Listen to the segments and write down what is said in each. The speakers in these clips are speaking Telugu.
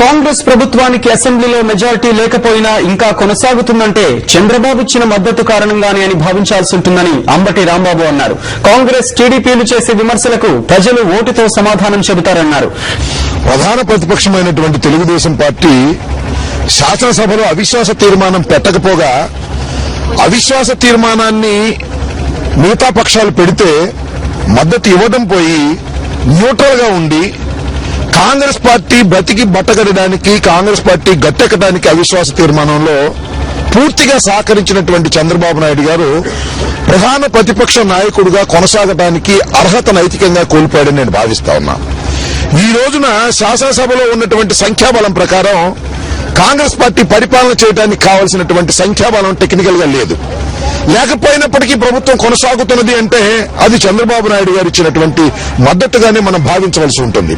కాంగ్రెస్ ప్రభుత్వానికి అసెంబ్లీలో మెజారిటీ లేకపోయినా ఇంకా కొనసాగుతుందంటే చంద్రబాబు ఇచ్చిన మద్దతు కారణంగానే అని భావించాల్సి ఉంటుందని అంబటి రాంబాబు అన్నారు. కాంగ్రెస్ టీడీపీలు చేసే విమర్శలకు ప్రజలు ఓటుతో సమాధానం చెబుతారన్నారు. ప్రధాన ప్రతిపక్షమైనటువంటి తెలుగుదేశం పార్టీ శాసనసభలో అవిశ్వాస తీర్మానం పెట్టకపోగా అవిశ్వాస తీర్మానాన్ని మిగతా పక్షాలు పెడితే మద్దతు ఇవ్వడం పోయి న్యూట్రల్ గా ఉండి కాంగ్రెస్ పార్టీ బతికి బట్టగడడానికి, కాంగ్రెస్ పార్టీ గట్టెక్కడానికి అవిశ్వాస తీర్మానంలో పూర్తిగా సహకరించినటువంటి చంద్రబాబు నాయుడు గారు ప్రధాన ప్రతిపక్ష నాయకుడిగా కొనసాగడానికి అర్హత నైతికంగా కోల్పోయాడని నేను భావిస్తా ఉన్నా. ఈ రోజున శాసనసభలో ఉన్నటువంటి సంఖ్యాబలం ప్రకారం కాంగ్రెస్ పార్టీ పరిపాలన చేయడానికి కావలసినటువంటి సంఖ్యాబలం టెక్నికల్ గా లేదు. లేకపోయినప్పటికీ ప్రభుత్వం కొనసాగుతున్నది అంటే అది చంద్రబాబు నాయుడు గారు ఇచ్చినటువంటి మద్దతుగానే మనం భావించవలసి ఉంటుంది.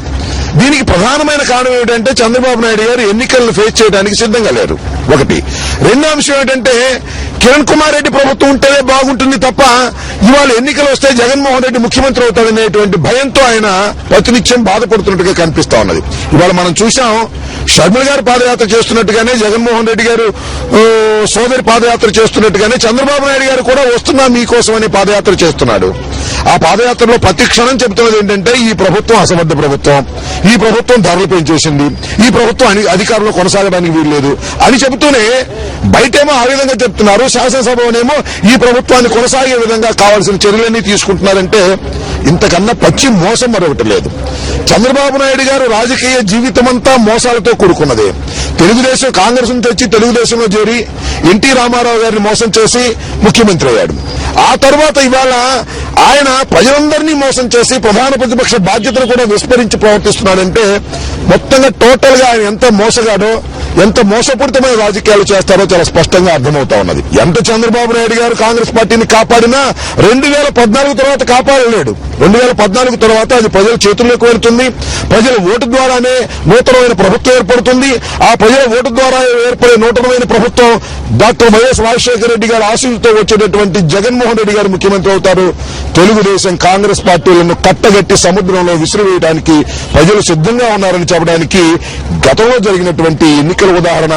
దీనికి ప్రధానమైన కారణం ఏమిటంటే చంద్రబాబు నాయుడు గారు ఎన్నికలను ఫేస్ చేయడానికి సిద్ధంగా లేరు. ఒకటి. రెండో అంశం ఏంటంటే కిరణ్ కుమార్ రెడ్డి ప్రభుత్వం ఉంటేనే బాగుంటుంది తప్ప ఇవాళ ఎన్నికలు వస్తే జగన్మోహన్ రెడ్డి ముఖ్యమంత్రి అవుతాడనేటువంటి భయంతో ఆయన ప్రతినిత్యం బాధపడుతున్నట్టుగా కనిపిస్తా ఉన్నది. ఇవాళ మనం చూశాం, షర్మిల గారు పాదయాత్ర చేస్తున్నట్టుగానే, జగన్మోహన్ రెడ్డి గారు సోదరి పాదయాత్ర చేస్తున్నట్టుగానే చంద్రబాబు నాయుడు గారు కూడా వస్తున్నా మీకోసం అనే పాదయాత్ర చేస్తున్నాడు. ఆ పాదయాత్రలో ప్రతి క్షణం చెబుతున్నది ఏంటంటే ఈ ప్రభుత్వం అసమర్థ ప్రభుత్వం, ఈ ప్రభుత్వం ధరలు పెంచేసింది, ఈ ప్రభుత్వం అధికారంలో కొనసాగడానికి వీల్లేదు అని చెబుతూనే బయటేమో ఆ విధంగా చెప్తున్నారు, శాసనసభలోనేమో ఈ ప్రభుత్వాన్ని కొనసాగే విధంగా కావాల్సిన చర్యలన్నీ తీసుకుంటున్నారంటే ఇంతకన్నా పచ్చి మోసం మరొకటి లేదు. చంద్రబాబు నాయుడు గారు రాజకీయ జీవితమంతా మోసాలతో కూడుకున్నదే. తెలుగుదేశం కాంగ్రెస్ నుంచి వచ్చి తెలుగుదేశంలో చేరి ఎన్టీ రామారావు గారిని మోసం చేసి ముఖ్యమంత్రి అయ్యాడు. ఆ తర్వాత ఇవాళ ఆయన ప్రజలందరినీ మోసం చేసి ప్రధాన ప్రతిపక్ష బాధ్యతను కూడా విస్మరించి ప్రవర్తిస్తున్నాడంటే మొత్తంగా టోటల్ గా ఆయన ఎంత మోసగాడో, ఎంత మోసపూరితమైన రాజకీయాలు చేస్తారో చాలా స్పష్టంగా అర్థమవుతా ఉన్నది. ఎంత చంద్రబాబు నాయుడు గారు కాంగ్రెస్ పార్టీని కాపాడినా 2014 తర్వాత కాపాడలేడు. 2014 తర్వాత అది ప్రజల చేతుల్లోకి వెళ్తుంది. ప్రజల ఓటు ద్వారానే నూతనమైన ప్రభుత్వం ఏర్పడుతుంది. ఆ ప్రజల ఓటు ద్వారా ఏర్పడే నూతనమైన ప్రభుత్వం డాక్టర్ వైఎస్ రాజశేఖర రెడ్డి గారి ఆశీస్సుతో వచ్చేటటువంటి జగన్మోహన్ రెడ్డి గారు ముఖ్యమంత్రి అవుతారు. తెలుగుదేశం కాంగ్రెస్ పార్టీలను కట్టగట్టి సముద్రంలో విసిరివేయడానికి ప్రజలు సిద్ధంగా ఉన్నారని చెప్పడానికి గతంలో జరిగినటువంటి ఎన్నికల ఉదాహరణ